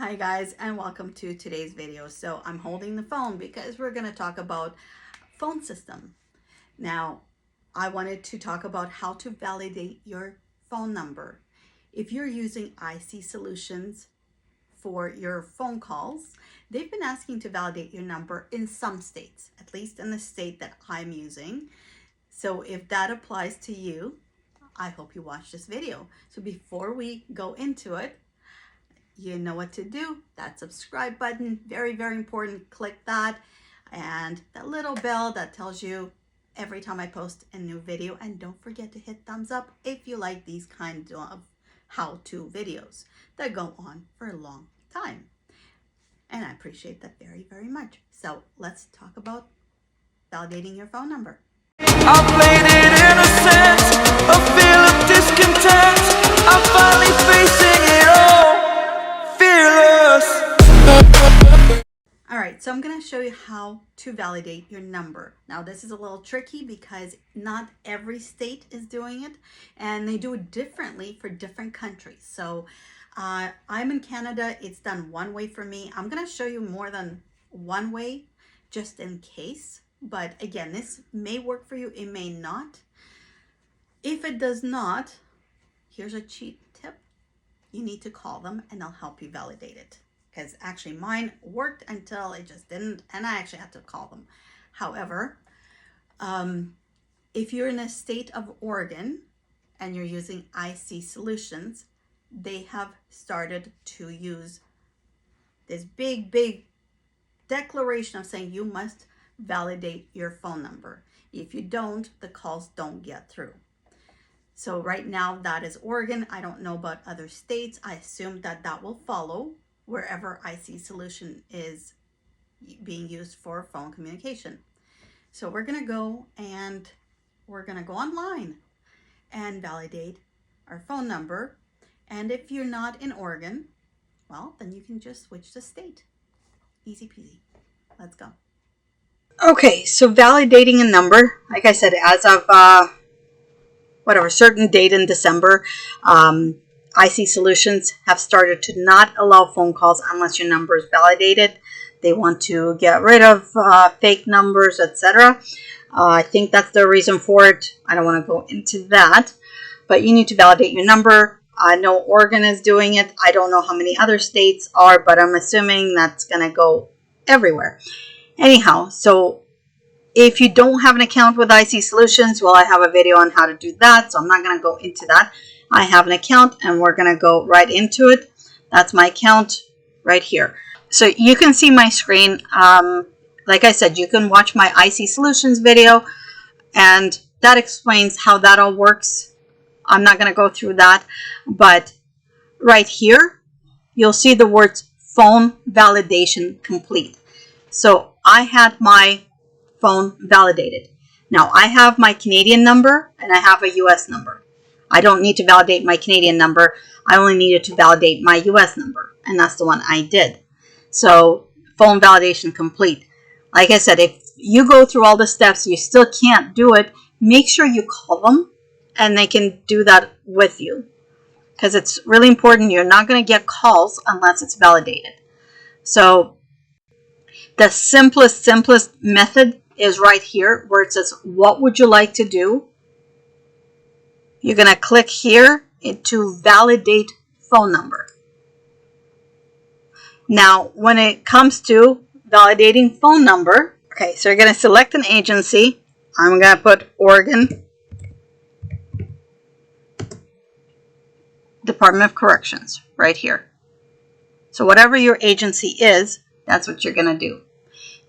Hi guys, and welcome to today's video. So I'm holding the phone because we're going to talk about phone system. Now, I wanted to talk about how to validate your phone number. If you're using ICSolutions for your phone calls, they've been asking to validate your number in some states, at least in the state that I'm using. So if that applies to you, I hope you watch this video. So before we go into it, you know what to do. That subscribe button, very, very important. Click that, and that little bell that tells you every time I post a new video. And don't forget to hit thumbs up if you like these kinds of how-to videos that go on for a long time. And I appreciate that very, very much. So let's talk about validating your phone number. I played it innocent, a feel of discontent. I'm finally facing it all, fearless. All right, so I'm going to show you how to validate your number. Now, this is a little tricky because not every state is doing it, and they do it differently for different countries. So I'm in Canada. It's done one way for me. I'm going to show you more than one way just in case. But again, this may work for you. It may not. If it does not, here's a cheat tip. You need to call them and they'll help you validate it. Because actually mine worked until it just didn't, and I actually had to call them. However, if you're in a state of Oregon and you're using ICSolutions, they have started to use this big declaration of saying you must validate your phone number. If you don't, the calls don't get through. So right now that is Oregon. I don't know about other states. I assume that that will follow wherever ICSolution is being used for phone communication. So we're going to go online and validate our phone number. And if you're not in Oregon, well, then you can just switch to state. Easy peasy. Let's go. Okay, so validating a number, like I said, as of certain date in December, ICSolutions have started to not allow phone calls unless your number is validated. They want to get rid of fake numbers, etc. I think that's the reason for it. I don't want to go into that, but you need to validate your number. I know Oregon is doing it. I don't know how many other states are, but I'm assuming that's going to go everywhere. Anyhow, so if you don't have an account with ICSolutions, well, I have a video on how to do that, so I'm not going to go into that. I have an account and we're going to go right into it. That's my account right here. So you can see my screen. Like I said, you can watch my ICSolutions video and that explains how that all works. I'm not going to go through that, but right here, you'll see the words phone validation complete. So I had my phone validated. Now I have my Canadian number and I have a US number. I don't need to validate my Canadian number. I only needed to validate my US number, and that's the one I did. So phone validation complete. Like I said, if you go through all the steps, you still can't do it, make sure you call them and they can do that with you. Because it's really important. You're not going to get calls unless it's validated. So the simplest method is right here where it says, what would you like to do? You're going to click here to validate phone number. Now, when it comes to validating phone number, okay, so you're going to select an agency. I'm going to put Oregon Department of Corrections right here. So whatever your agency is, that's what you're going to do.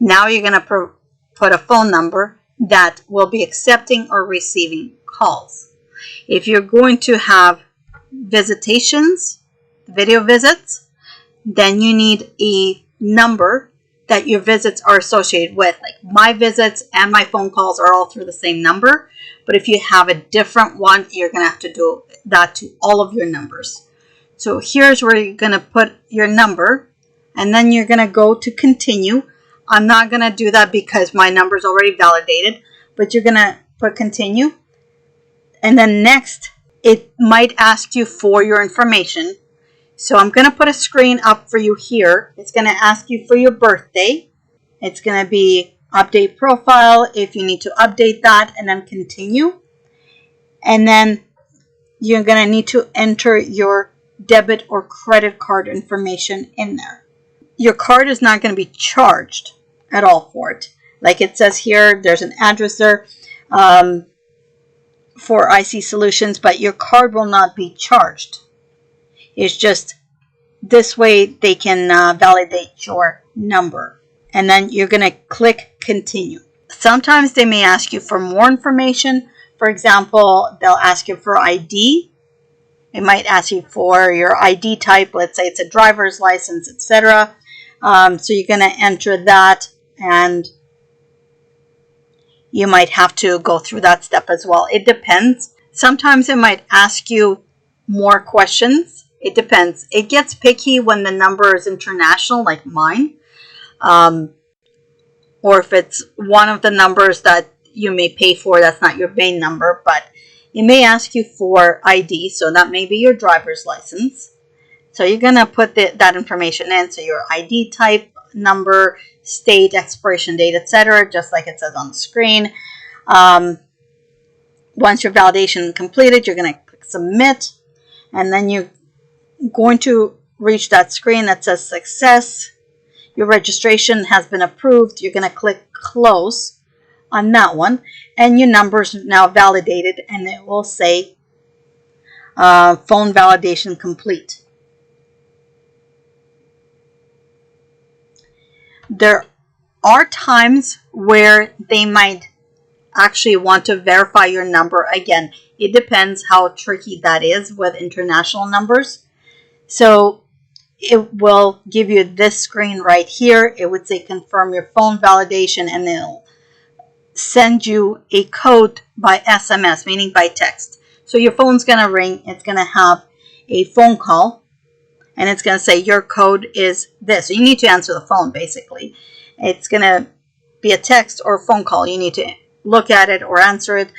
Now you're going to put a phone number that will be accepting or receiving calls. If you're going to have visitations, video visits, then you need a number that your visits are associated with. Like my visits and my phone calls are all through the same number. But if you have a different one, you're going to have to do that to all of your numbers. So here's where you're going to put your number. And then you're going to go to continue. I'm not going to do that because my number is already validated. But you're going to put continue. And then next, it might ask you for your information. So I'm going to put a screen up for you here. It's going to ask you for your birthday. It's going to be update profile if you need to update that, and then continue. And then you're going to need to enter your debit or credit card information in there. Your card is not going to be charged at all for it. Like it says here, there's an address there for ICSolutions, but your card will not be charged. It's just this way they can validate your number. And then you're going to click continue. Sometimes they may ask you for more information. For example, they'll ask you for ID. It might ask you for your ID type. Let's say it's a driver's license, etc. So you're going to enter that, and you might have to go through that step as well. It depends. Sometimes it might ask you more questions. It depends. It gets picky when the number is international, like mine. Or if it's one of the numbers that you may pay for, that's not your main number, but it may ask you for ID, so that may be your driver's license. So you're going to put that information in, so your ID type, number, state, expiration date, etc., just like it says on the screen. Once your validation is completed, you're going to click submit, and then you're going to reach that screen that says success. Your registration has been approved. You're going to click close on that one, and your number is now validated, and it will say phone validation complete. There are times where they might actually want to verify your number again. It depends how tricky that is with international numbers. So it will give you this screen right here. It would say confirm your phone validation, and it'll send you a code by SMS, meaning by text. So your phone's going to ring. It's going to have a phone call, and it's going to say your code is this. So you need to answer the phone, basically. It's going to be a text or a phone call. You need to look at it or answer it,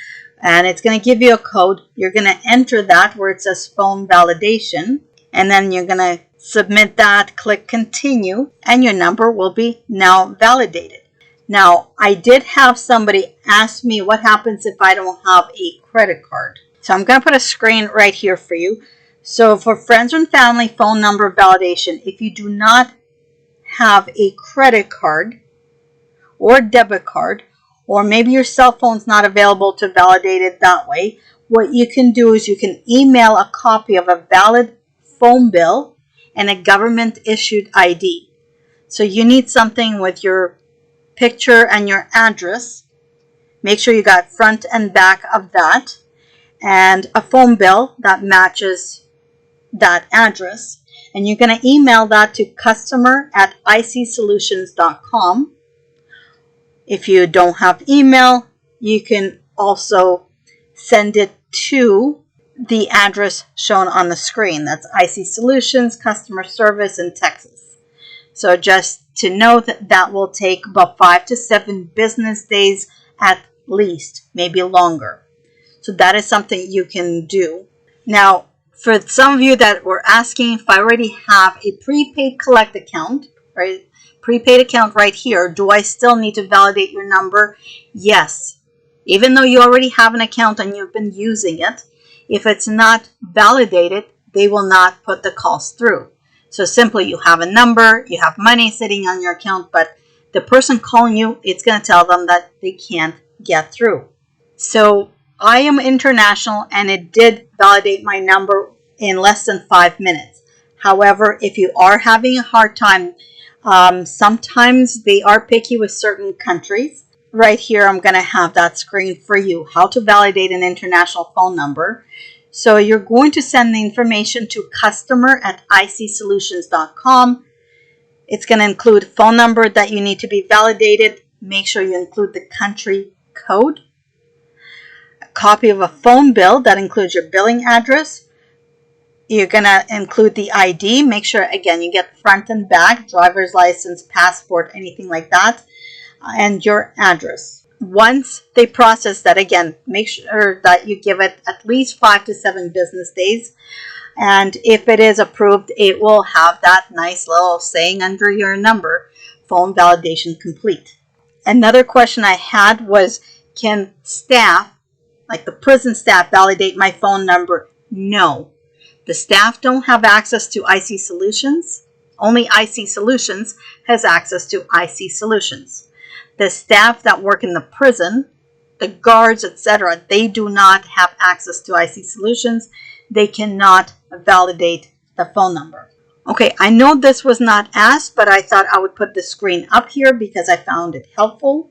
and it's going to give you a code. You're going to enter that where it says phone validation, and then you're going to submit that, click continue, and your number will be now validated. Now, I did have somebody ask me what happens if I don't have a credit card. So I'm going to put a screen right here for you. So for friends and family phone number validation, if you do not have a credit card or debit card, or maybe your cell phone's not available to validate it that way, what you can do is you can email a copy of a valid phone bill and a government issued ID. So you need something with your picture and your address. Make sure you got front and back of that, and a phone bill that matches that address. And you're going to email that to customer@ICSolutions.com. If you don't have email, you can also send it to the address shown on the screen. That's ICSolutions, customer service in Texas. So just to note that will take about 5 to 7 business days at least, maybe longer. So that is something you can do. Now, for some of you that were asking if I already have a prepaid collect account, right? Prepaid account right here, do I still need to validate your number? Yes. Even though you already have an account and you've been using it, if it's not validated, they will not put the calls through. So simply you have a number, you have money sitting on your account, but the person calling you, it's going to tell them that they can't get through. So I am international, and it did validate my number in less than 5 minutes. However, if you are having a hard time, sometimes they are picky with certain countries. Right here, I'm going to have that screen for you, how to validate an international phone number. So you're going to send the information to customer@ICSolutions.com. It's going to include phone number that you need to be validated. Make sure you include the country code. A copy of a phone bill that includes your billing address. You're going to include the ID. Make sure, again, you get front and back, driver's license, passport, anything like that, and your address. Once they process that, again, make sure that you give it at least 5 to 7 business days. And if it is approved, it will have that nice little saying under your number, phone validation complete. Another question I had was, can staff, like the prison staff, validate my phone number? No. The staff don't have access to ICSolutions. Only ICSolutions has access to ICSolutions. The staff that work in the prison, the guards, etc., they do not have access to ICSolutions. They cannot validate the phone number. Okay, I know this was not asked, but I thought I would put the screen up here because I found it helpful.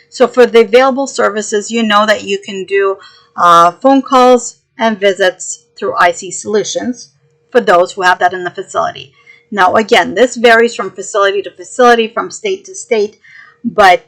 So for the available services, you know that you can do phone calls and visits through ICSolutions for those who have that in the facility. Now, again, this varies from facility to facility, from state to state, but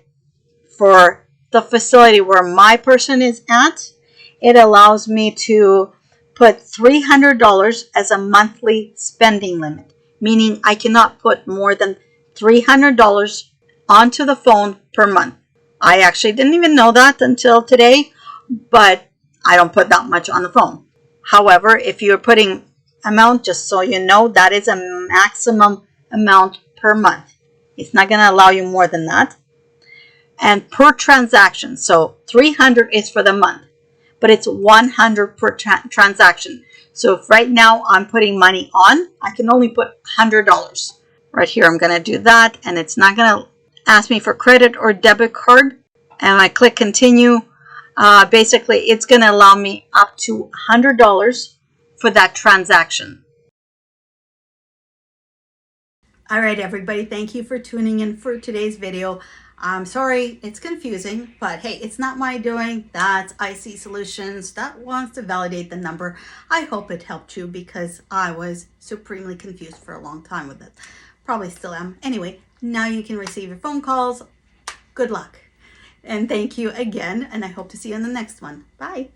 for the facility where my person is at, it allows me to put $300 as a monthly spending limit, meaning I cannot put more than $300 onto the phone per month. I actually didn't even know that until today, but I don't put that much on the phone. However, if you're putting amount, just so you know, that is a maximum amount per month. It's not going to allow you more than that. And per transaction, so 300 is for the month, but it's 100 per transaction. So if right now I'm putting money on, I can only put $100. Right here, I'm going to do that, and it's not going to ask me for credit or debit card. And I click continue. Basically, it's going to allow me up to $100 for that transaction. All right, everybody, thank you for tuning in for today's video. I'm sorry it's confusing, but hey, it's not my doing. That's ICSolutions that wants to validate the number. I hope it helped you because I was supremely confused for a long time with it. Probably still am. Anyway, now you can receive your phone calls. Good luck. And thank you again, and I hope to see you in the next one. Bye.